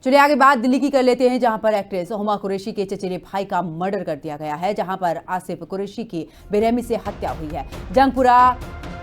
चलिए आगे बात दिल्ली की कर लेते हैं, जहां पर एक्ट्रेस हुमा कुरैशी के चचेरे भाई का मर्डर कर दिया गया है, जहां पर आसिफ कुरैशी की बेरहमी से हत्या हुई है। जंगपुरा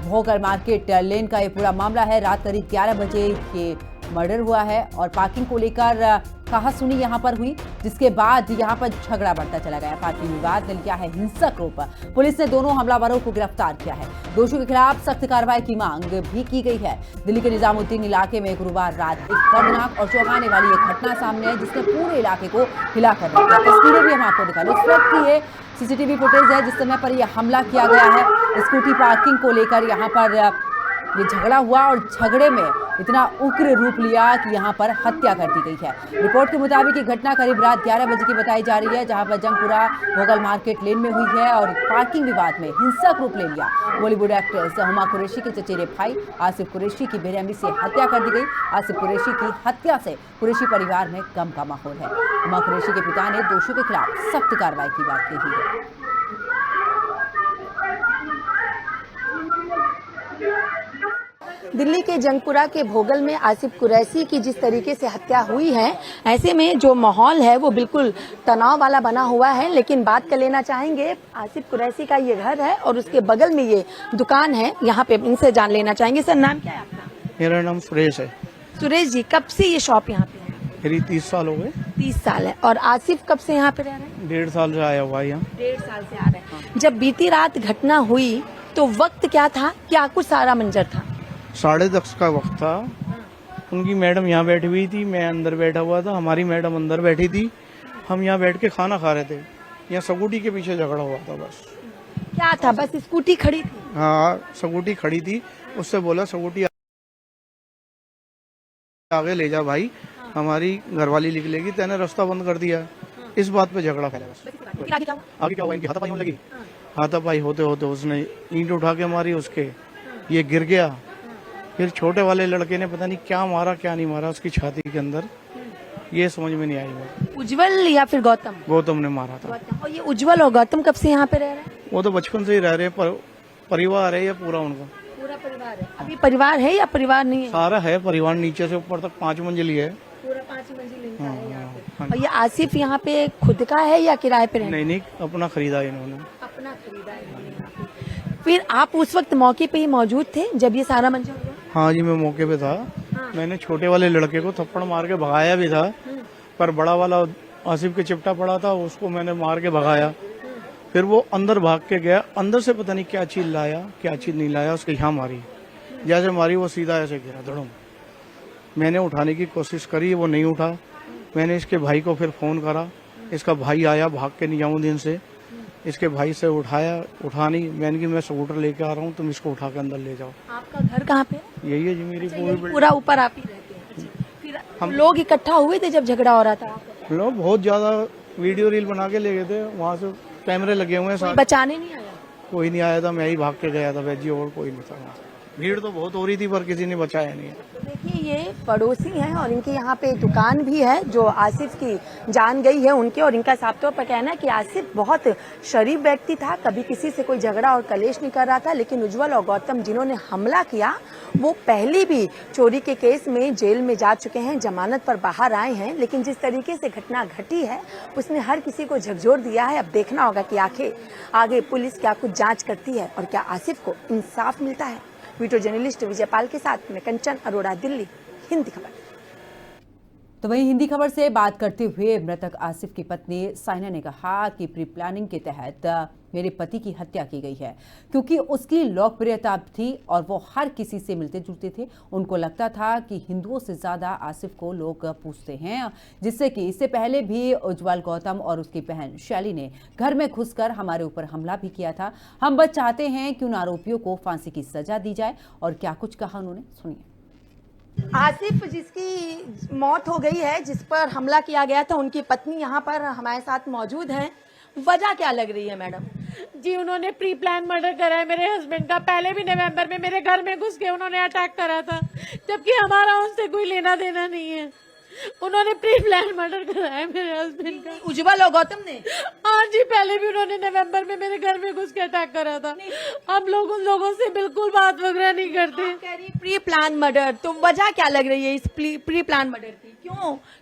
भोगल मार्केट लेन का ये पूरा मामला है। रात करीब 11 बजे ये मर्डर हुआ है और पार्किंग को लेकर कहासुनी यहां पर हुई, जिसके बाद यहां पर झगड़ा बढ़ता चला गया। पार्किंग विवाद ने लिया है हिंसक रूप। पुलिस ने दोनों हमलावरों को गिरफ्तार किया है। दोषियों के खिलाफ सख्त कार्रवाई की मांग भी की गई है। दिल्ली के निजामुद्दीन इलाके में गुरुवार रात एक दर्दनाक और चौंकाने वाली एक घटना सामने आई, जिसने पूरे इलाके को हिलाकर रख दिया। तस्वीरें भी हम आपको दिखा रहे हैं। उस वक्त की ये सीसीटीवी फुटेज है जिस समय पर यह हमला किया गया है। स्कूटी पार्किंग को लेकर यहाँ पर ये झगड़ा हुआ और झगड़े में इतना उग्र रूप लिया कि यहां पर हत्या कर दी गई है। रिपोर्ट के मुताबिक ये घटना करीब रात 11 बजे की बताई जा रही है, जहां पर जंगपुरा भोगल मार्केट लेन में हुई है और पार्किंग विवाद में हिंसक रूप ले लिया। बॉलीवुड एक्ट्रेस हुमा कुरैशी के चचेरे भाई आसिफ कुरैशी की बेरहमी से हत्या कर दी गई। आसिफ कुरैशी की हत्या से कुरैशी परिवार में गम का माहौल है। हुमा कुरैशी के पिता ने दोषियों के खिलाफ सख्त कार्रवाई की बात कही है। दिल्ली के जंगपुरा के भोगल में आसिफ कुरैशी की जिस तरीके से हत्या हुई है, ऐसे में जो माहौल है वो बिल्कुल तनाव वाला बना हुआ है। लेकिन बात कर लेना चाहेंगे, आसिफ कुरैशी का ये घर है और उसके बगल में ये दुकान है। यहाँ पे इनसे जान लेना चाहेंगे। सर, नाम क्या है आपका? मेरा नाम सुरेश है। सुरेश जी, कब से ये शॉप यहाँ पे है? मेरी 30 साल हो गए। 30 साल है। और आसिफ कब से यहाँ पे रह रहे हैं? 1.5 साल से आया हुआ है यहाँ। 1.5 साल से आ रहे हैं। जब बीती रात घटना हुई तो वक्त क्या था, क्या कुछ सारा मंजर था? 10:30 का वक्त था। उनकी मैडम यहाँ बैठी हुई थी, मैं अंदर बैठा हुआ था। हमारी मैडम अंदर बैठी थी, हम यहाँ बैठ के खाना खा रहे थे। यहाँ स्कूटी के पीछे झगड़ा हुआ था। बस क्या था? बस स्कूटी खड़ी थी? हाँ, स्कूटी खड़ी थी। उससे बोला स्कूटी आगे ले जा भाई, हमारी घरवाली निकलेगी। तेने रास्ता बंद कर दिया। इस बात पे झगड़ा फैला। बस आगे क्या हुआ, इनकी हाथापाई होने लगी। हाथापाई होते होते उसने ईंट उठा के मारी उसके, ये गिर गया। फिर छोटे वाले लड़के ने पता नहीं क्या मारा क्या नहीं मारा उसकी छाती के अंदर, ये समझ में नहीं आई। वो उज्जवल या फिर गौतम? गौतम ने मारा था। और ये उज्जवल और गौतम कब से यहाँ पे रह रहे हैं? वो तो बचपन से ही रह रहे हैं। परिवार है या पूरा उनका? पूरा परिवार है। अभी परिवार है या परिवार नहीं है? सारा है परिवार, नीचे से ऊपर तक 5 मंजिली है। पूरा 5 मंजिल इनका है यहाँ पे। और ये आसिफ यहाँ पे खुद का है या किराए पे रहता है? नहीं, अपना खरीदा इन्होंने। अपना खरीदा है। फिर आप उस वक्त मौके पे ही मौजूद थे जब ये सारा मंजर हुआ? हाँ जी, मैं मौके पे था। मैंने छोटे वाले लड़के को थप्पड़ मार के भगाया भी था, पर बड़ा वाला आसिफ के चिपटा पड़ा था, उसको मैंने मार के भगाया। फिर वो अंदर भाग के गया, अंदर से पता नहीं क्या चीज लाया क्या चीज नहीं लाया, उसके यहाँ मारी। जैसे मारी वो सीधा ऐसे गिरा धड़म। मैंने उठाने की कोशिश करी, वो नहीं उठा। मैंने इसके भाई को फिर फोन करा, इसका भाई आया भाग के निजामुद्दीन से। इसके भाई से उठा नहीं। मैंने कि मैं स्कूटर लेके आ रहा हूँ, तुम इसको उठा के अंदर ले जाओ। आपका घर कहाँ पे? यही है जी मेरी पूरा ऊपर आप ही रहते हैं? फिर हम लोग इकट्ठा हुए थे जब झगड़ा हो रहा था? लोग बहुत ज्यादा वीडियो रील बना के ले गए थे। वहाँ से कैमरे लगे हुए हैं। बचाने नहीं आया? कोई नहीं आया था, मैं ही भाग के गया था वैजी, और कोई नहीं था। भीड़ तो बहुत हो रही थी पर किसी ने बचाया नहीं। देखिए, ये पड़ोसी हैं और इनके यहाँ पे दुकान भी है जो आसिफ की जान गई है उनके। और इनका साफ तौर पर कहना है कि आसिफ बहुत शरीफ व्यक्ति था, कभी किसी से कोई झगड़ा और कलेश नहीं कर रहा था। लेकिन उज्जवल और गौतम जिन्होंने हमला किया वो पहले भी चोरी के केस में जेल में जा चुके हैं, जमानत पर बाहर आए हैं। लेकिन जिस तरीके से घटना घटी है उसने हर किसी को झकझोर दिया है। अब देखना होगा कि आखिर आगे पुलिस क्या कुछ जाँच करती है और क्या आसिफ को इंसाफ मिलता है। वीडियो जर्नलिस्ट विजयपाल के साथ में कंचन अरोड़ा, दिल्ली, हिंदी खबर। तो वहीं हिंदी खबर से बात करते हुए मृतक आसिफ की पत्नी साइना ने कहा कि प्री प्लानिंग के तहत मेरे पति की हत्या की गई है, क्योंकि उसकी लोकप्रियता थी और वो हर किसी से मिलते जुलते थे। उनको लगता था कि हिंदुओं से ज्यादा आसिफ को लोग पूछते हैं, जिससे कि इससे पहले भी उज्जवल गौतम और उसकी बहन शैली ने घर में घुसकर हमारे ऊपर हमला भी किया था। हम बस चाहते हैं कि उन आरोपियों को फांसी की सजा दी जाए। और क्या कुछ कहा उन्होंने, सुनिए। आसिफ जिसकी मौत हो गई है, जिस पर हमला किया गया था, उनकी पत्नी यहाँ पर हमारे साथ मौजूद हैं। वजह क्या लग रही है मैडम? जी, उन्होंने प्री प्लान मर्डर करा है मेरे हस्बैंड का। पहले भी नवंबर में मेरे घर में घुस के उन्होंने अटैक करा था, जबकि हमारा उनसे कोई लेना देना नहीं है। उन्होंने प्री प्लान मर्डर कराया मेरे हस्बैंड का। उज्जवल और गौतम ने? हाँ जी, पहले भी उन्होंने नवंबर में मेरे घर में घुस के अटैक करा था। हम लोग उन लोगों से बिल्कुल बात वगैरह नहीं करते। आप कह रही प्री प्लान मर्डर, तो वजह क्या लग रही है इस प्री प्लान मर्डर की?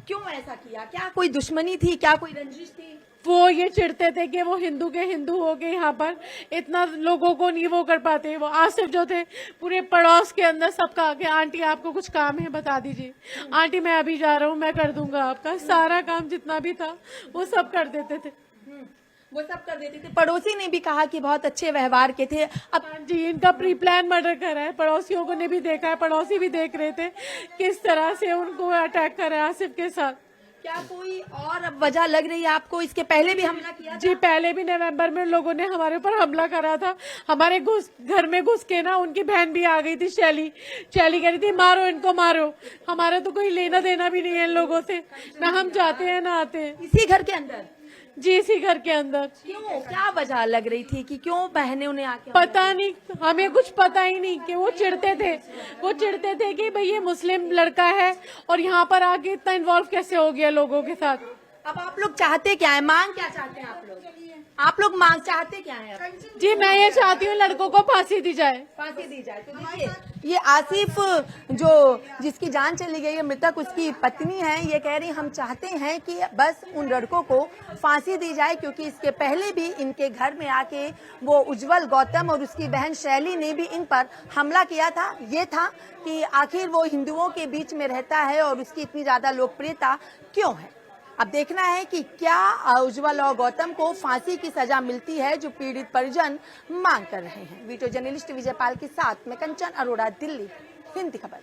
क्यों ऐसा किया? क्या कोई दुश्मनी थी? क्या कोई रंजिश थी? वो ये चिढ़ते थे कि वो हिंदू के हिंदू हो गए, यहाँ पर इतना लोगों को नहीं वो कर पाते। वो आसिफ जो थे पूरे पड़ोस के अंदर सबका आके, आंटी आपको कुछ काम है बता दीजिए, आंटी मैं अभी जा रहा हूँ, मैं कर दूंगा आपका सारा काम, जितना भी था वो सब कर देते थे। वो सब कर देते थे। पड़ोसी ने भी कहा कि बहुत अच्छे व्यवहार के थे। अब हाँ जी, इनका प्री प्लान मर्डर करा है, पड़ोसियों को ने भी देखा है, पड़ोसी भी देख रहे थे किस तरह से उनको अटैक करा है आसिफ के साथ। क्या कोई और अब वजह लग रही है आपको? इसके पहले भी हमला किया था? जी, पहले भी नवंबर में लोगों ने हमारे ऊपर हमला करा था। हमारे घर में घुस के ना उनकी बहन भी आ गई थी, शैली कह रही थी मारो इनको मारो। हमारा तो कोई लेना देना भी नहीं है इन लोगों से, ना हम जाते हैं ना आते हैं। इसी घर के अंदर? जी, इसी घर के अंदर। क्यों, क्या वजह लग रही थी कि क्यों बहने उन्हें आके? पता नहीं, हमें कुछ पता ही नहीं कि वो चिढ़ते थे कि भाई ये मुस्लिम लड़का है और यहाँ पर आके इतना इन्वॉल्व कैसे हो गया लोगों के साथ। अब आप लोग चाहते क्या है? मांग क्या चाहते हैं आप लोग मांग चाहते क्या है? अब जी, मैं ये चाहती हूँ लड़कों को फांसी दी जाए। फांसी दी जाए। तो देखिए, ये आसिफ जो जिसकी जान चली गई है, मृतक, उसकी पत्नी है, ये कह रही हम चाहते हैं कि बस उन लड़कों को फांसी दी जाए, क्योंकि इसके पहले भी इनके घर में आके वो उज्जवल गौतम और उसकी बहन शैली ने भी इन पर हमला किया था। ये था कि आखिर वो हिंदुओं के बीच में रहता है और उसकी इतनी ज्यादा लोकप्रियता क्यों है। अब देखना है कि क्या उज्जवल और गौतम को फांसी की सजा मिलती है, जो पीड़ित परिजन मांग कर रहे हैं। वीडियो जर्नलिस्ट विजयपाल के साथ मैं कंचन अरोड़ा, दिल्ली, हिंदी खबर।